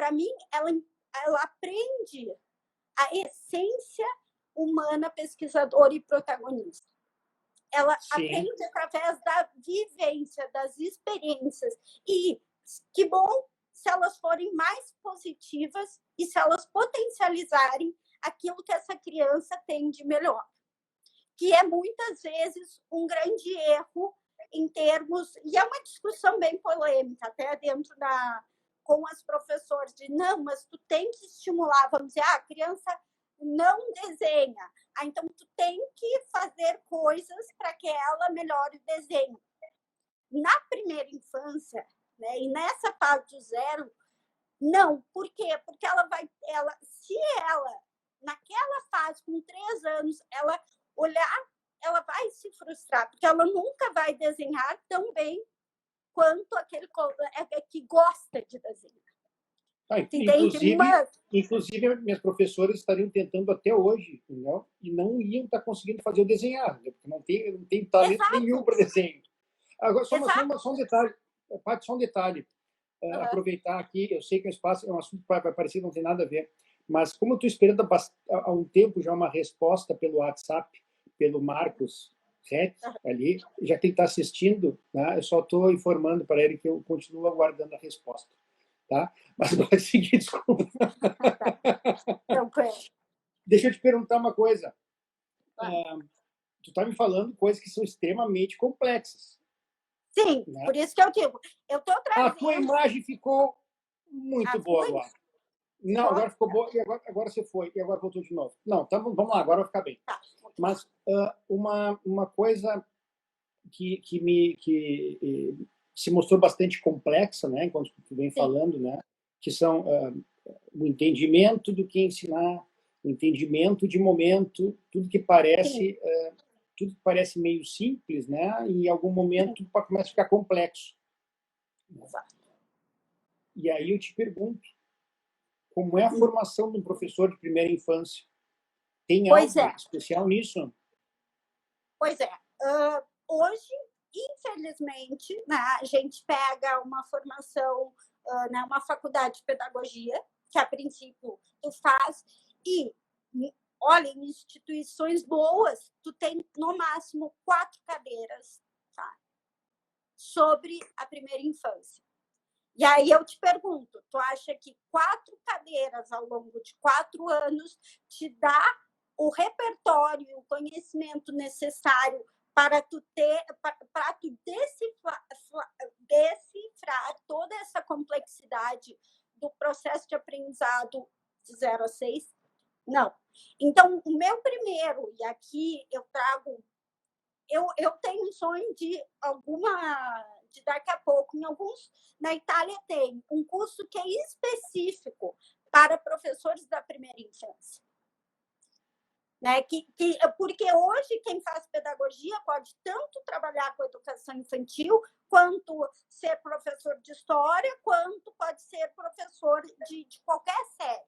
para mim, ela aprende a essência humana, pesquisadora e protagonista. Ela aprende através da vivência, das experiências. E que bom se elas forem mais positivas e se elas potencializarem aquilo que essa criança tem de melhor, que é muitas vezes um grande erro em termos, e é uma discussão bem polêmica, até dentro com as professoras, de não, mas tu tem que estimular, vamos dizer, a criança não desenha, então tu tem que fazer coisas para que ela melhore o desenho. Na primeira infância, né, e nessa fase do 0, não. Por quê? Porque se ela, naquela fase, com 3 anos, ela olhar, ela vai se frustrar, porque ela nunca vai desenhar tão bem quanto aquele que gosta de desenhar. Inclusive, minhas professoras estariam tentando até hoje, entendeu? E não iam estar conseguindo fazer o desenhar, né? Porque não tem talento nenhum para desenho. Agora, só um detalhe, Paty, só um detalhe. Aproveitar aqui, eu sei que o espaço é um assunto que vai parecer não tem nada a ver, mas como eu estou esperando há um tempo já uma resposta pelo WhatsApp, pelo Marcos Rett, ali, já que ele está assistindo, né, eu só estou informando para ele que eu continuo aguardando a resposta. Tá? Mas pode seguir, desculpa. Deixa eu te perguntar uma coisa. Tu está me falando coisas que são extremamente complexas. Sim, né? Por isso que eu digo. Eu estou trazendo... A tua imagem ficou muito boa agora. Não, agora ficou boa e agora você foi. E agora voltou de novo. Não, então vamos lá, agora vai ficar bem. Tá. Mas uma coisa que se mostrou bastante complexa, né, enquanto tu vem falando, né, que são o entendimento do que ensinar, o entendimento de momento, tudo que parece meio simples, né, e em algum momento começa a ficar complexo. Exato. E aí eu te pergunto, como é a formação de um professor de primeira infância? Tem algo especial nisso? Pois é. Hoje, infelizmente, né, a gente pega uma formação, né, uma faculdade de pedagogia, que a princípio tu faz, e, olha, em instituições boas, tu tem no máximo 4 cadeiras, tá, sobre a primeira infância. E aí eu te pergunto, tu acha que 4 cadeiras ao longo de 4 anos te dá o repertório e o conhecimento necessário para tu decifrar toda essa complexidade do processo de aprendizado de 0 a 6? Não. Então, o meu primeiro, e aqui eu trago... Eu tenho um sonho de daqui a pouco, na Itália tem um curso que é específico para professores da primeira infância. Né? Porque hoje quem faz pedagogia pode tanto trabalhar com educação infantil, quanto ser professor de história, quanto pode ser professor de qualquer série.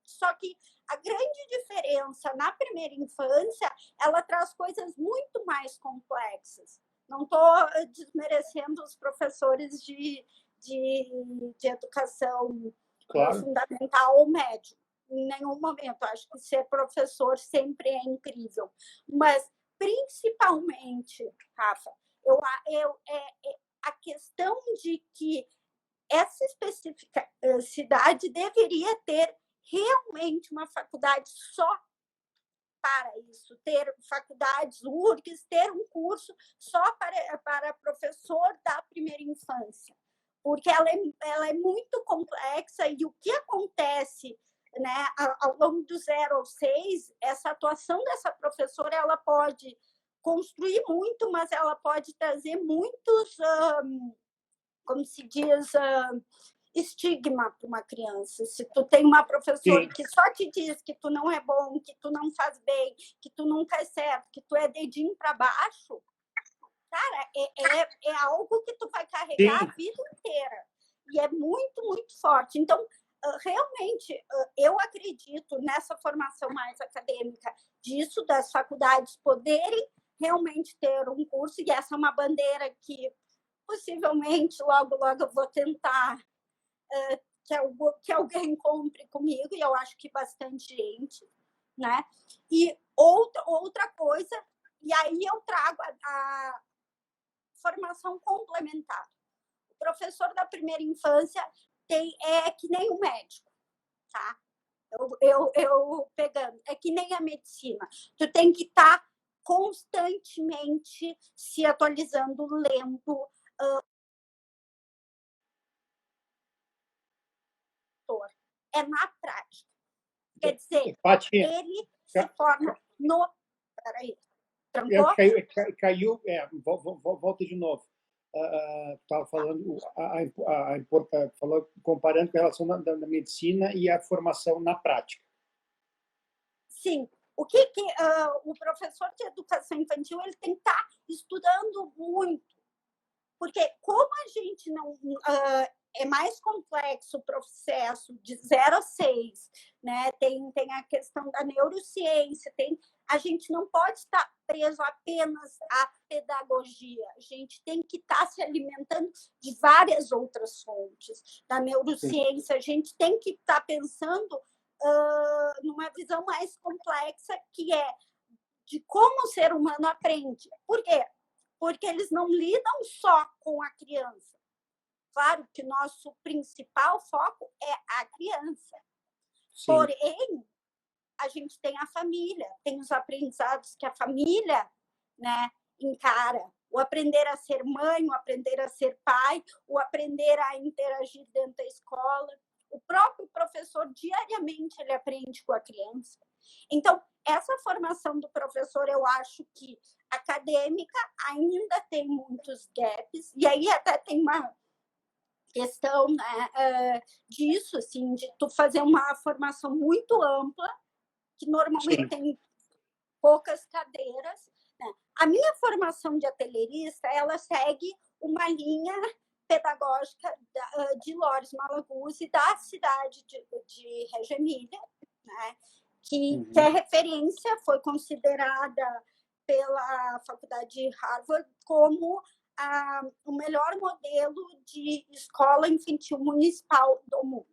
Só que a grande diferença na primeira infância, ela traz coisas muito mais complexas. Não estou desmerecendo os professores de educação fundamental ou médio. Em nenhum momento. Acho que ser professor sempre é incrível. Mas, principalmente, Rafa, a questão de que essa especificidade deveria ter realmente uma faculdade só para isso, ter faculdades URGS, ter um curso só para professor da primeira infância, porque ela é muito complexa e o que acontece, né, ao longo do 0 ao 6, essa atuação dessa professora ela pode construir muito, mas ela pode trazer muitos, como se diz, estigma para uma criança. Se tu tem uma professora que só te diz que tu não é bom, que tu não faz bem, que tu nunca é certo, que tu é dedinho para baixo, cara, é algo que tu vai carregar a vida inteira. E é muito, muito forte. Então, realmente, eu acredito nessa formação mais acadêmica disso, das faculdades poderem realmente ter um curso, e essa é uma bandeira que possivelmente logo eu vou tentar que alguém compre comigo, e eu acho que bastante gente, né? E outra coisa, e aí eu trago a formação complementar. O professor da primeira infância é que nem um médico, tá? Eu pegando, é que nem a medicina. Tu tem que estar constantemente se atualizando, lendo. É na prática. Quer dizer, ele se forma no... Peraí, trancou? Caiu, volta de novo. Estava falando, comparando com a relação da medicina e a formação na prática. Sim. O professor de educação infantil ele tem que estar estudando muito, porque como a gente não... é mais complexo o processo de 0 a 6, né? Tem a questão da neurociência, a gente não pode estar preso apenas à pedagogia, a gente tem que estar se alimentando de várias outras fontes. Da neurociência, a gente tem que estar pensando numa visão mais complexa, que é de como o ser humano aprende. Por quê? Porque eles não lidam só com a criança. Claro que nosso principal foco é a criança. Sim. Porém, a gente tem a família, tem os aprendizados que a família, né, encara. O aprender a ser mãe, o aprender a ser pai, o aprender a interagir dentro da escola. O próprio professor, diariamente, ele aprende com a criança. Então, essa formação do professor, eu acho que acadêmica ainda tem muitos gaps, e aí até tem uma questão, né, disso, assim, de tu fazer uma formação muito ampla, que normalmente Sim. tem poucas cadeiras. Né? A minha formação de atelierista, ela segue uma linha pedagógica de Loures Malaguzzi e da cidade de Reggio Emília, né? que é referência, foi considerada pela Faculdade de Harvard como o melhor modelo de escola infantil municipal do mundo.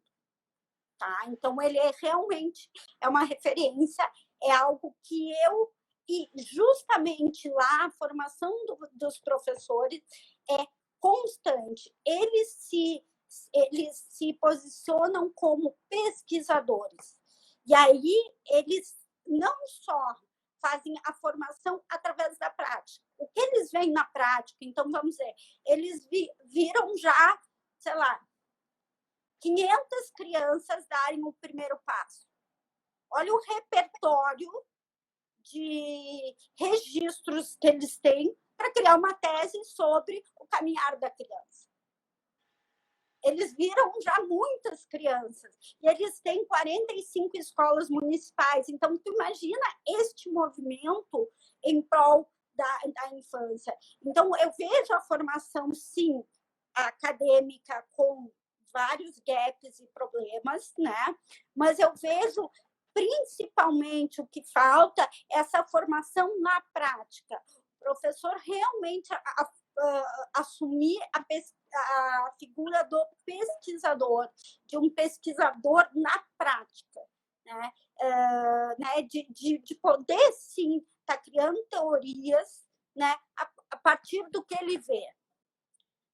Tá? Então, ele realmente é uma referência, é algo que e justamente lá, a formação dos professores é constante. Eles se posicionam como pesquisadores. E aí, eles não só fazem a formação através da prática. O que eles veem na prática, então, vamos dizer, eles viram já, sei lá, 500 crianças darem o primeiro passo. Olha o repertório de registros que eles têm para criar uma tese sobre o caminhar da criança. Eles viram já muitas crianças e eles têm 45 escolas municipais. Então, tu imagina este movimento em prol da infância. Então, eu vejo a formação, sim, acadêmica com vários gaps e problemas, né? Mas eu vejo principalmente o que falta essa formação na prática. O professor realmente assumir a figura do pesquisador, de um pesquisador na prática, né? De poder, sim, estar criando teorias, né? A partir do que ele vê.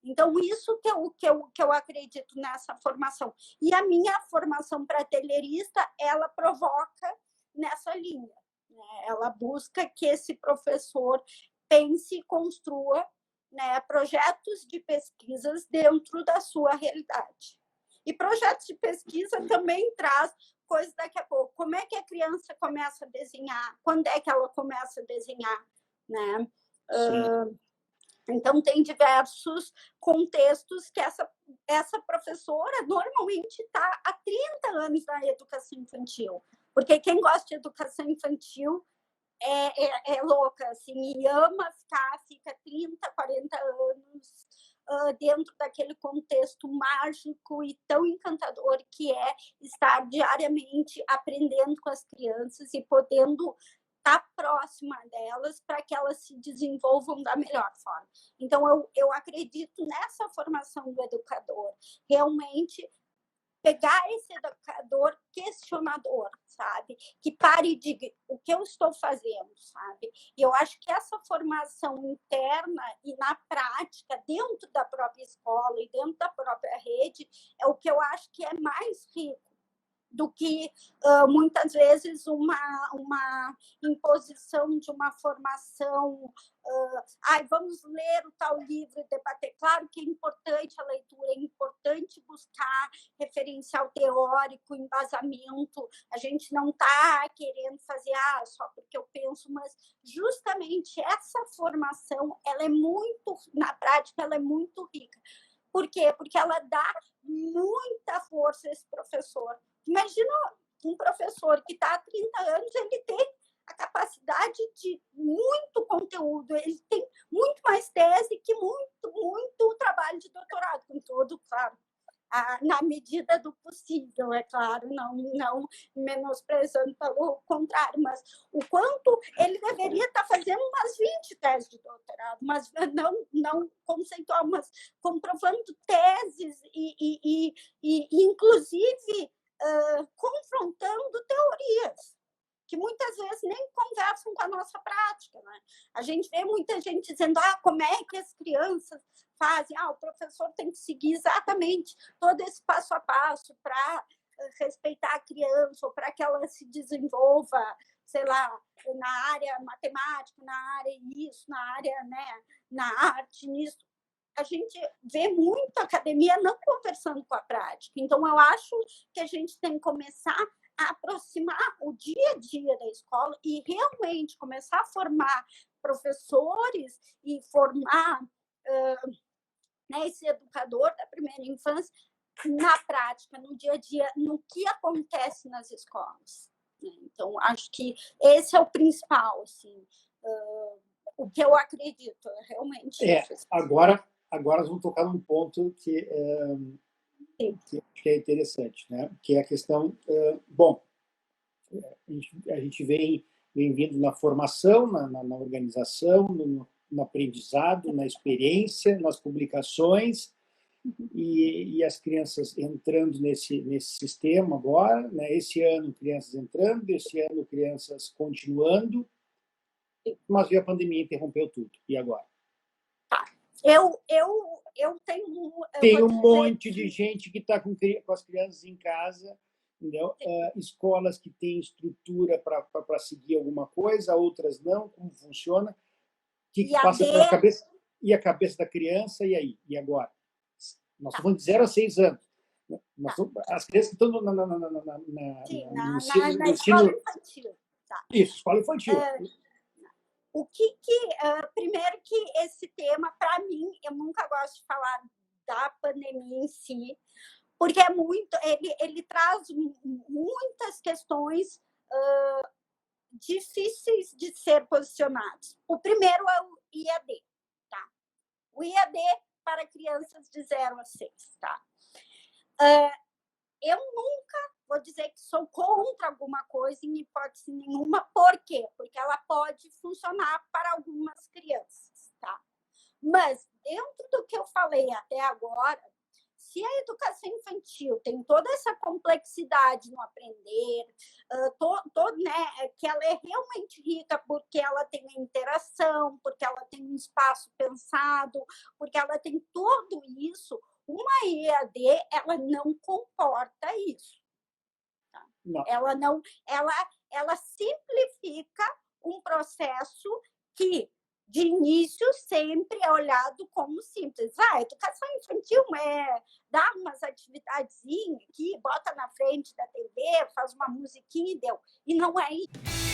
Então, isso que eu acredito nessa formação. E a minha formação para atelierista, ela provoca nessa linha. Né? Ela busca que esse professor pense e construa, né, projetos de pesquisas dentro da sua realidade. E projetos de pesquisa também traz coisas daqui a pouco. Como é que a criança começa a desenhar? Quando é que ela começa a desenhar? Né? Então, tem diversos contextos que essa professora normalmente está há 30 anos na educação infantil. Porque quem gosta de educação infantil é louca, assim, e ama fica 30, 40 anos dentro daquele contexto mágico e tão encantador que é estar diariamente aprendendo com as crianças e podendo estar próxima delas para que elas se desenvolvam da melhor forma. Então, eu acredito nessa formação do educador. Realmente, pegar esse educador questionador, sabe? Que pare de o que eu estou fazendo, sabe? E eu acho que essa formação interna e na prática, dentro da própria escola e dentro da própria rede, é o que eu acho que é mais rico do que muitas vezes uma imposição de uma formação. Vamos ler o tal livro e debater. Claro que é importante a leitura, é importante buscar referencial teórico, embasamento. A gente não está querendo fazer só porque eu penso, mas justamente essa formação, ela é muito, na prática, ela é muito rica. Por quê? Porque ela dá muita força a esse professor. Imagina um professor que está há 30 anos, ele tem a capacidade de muito conteúdo, ele tem muito mais tese que muito trabalho de doutorado, com todo, claro, na medida do possível, é claro, não menosprezando, pelo contrário, mas o quanto ele deveria estar fazendo umas 20 teses de doutorado, mas não conceitual, mas comprovando teses e inclusive, confrontando teorias que muitas vezes nem conversam com a nossa prática, né? A gente vê muita gente dizendo, como é que as crianças fazem? O professor tem que seguir exatamente todo esse passo a passo para respeitar a criança ou para que ela se desenvolva, sei lá, na área matemática, na área isso, na área, né, na arte, nisso. A gente vê muito a academia não conversando com a prática. Então, eu acho que a gente tem que começar a aproximar o dia a dia da escola e realmente começar a formar professores e formar esse educador da primeira infância na prática, no dia a dia, no que acontece nas escolas. Então, acho que esse é o principal, assim, o que eu acredito, realmente. Agora nós vamos tocar num ponto que é interessante, né? Que é a questão... a gente vem vindo na formação, na organização, no aprendizado, na experiência, nas publicações, e as crianças entrando nesse sistema agora, né? Esse ano crianças entrando, esse ano crianças continuando, mas veio a pandemia, interrompeu tudo. E agora? Eu tenho... Tem um monte de gente que está com as crianças em casa, entendeu? Escolas que têm estrutura para seguir alguma coisa, outras não. Como funciona? O que passa pela cabeça? E a cabeça da criança, e aí? E agora? Nós estamos de 0 a 6 anos. As crianças que estão no escola infantil. Isso, escola infantil. Primeiro que esse tema, para mim, eu nunca gosto de falar da pandemia em si, porque ele traz muitas questões difíceis de ser posicionadas. O primeiro é o IAD, tá? O IAD para crianças de 0 a 6, tá? Eu nunca vou dizer que sou contra alguma coisa em hipótese nenhuma. Por quê? Porque ela pode funcionar para algumas crianças, tá? Mas, dentro do que eu falei até agora, se a educação infantil tem toda essa complexidade no aprender, né, que ela é realmente rica porque ela tem a interação, porque ela tem um espaço pensado, porque ela tem tudo isso, uma EAD, ela não comporta isso. Tá? Não. Ela simplifica um processo que, de início, sempre é olhado como simples. A educação infantil dá umas atividadezinhas aqui, bota na frente da TV, faz uma musiquinha e deu. E não é isso.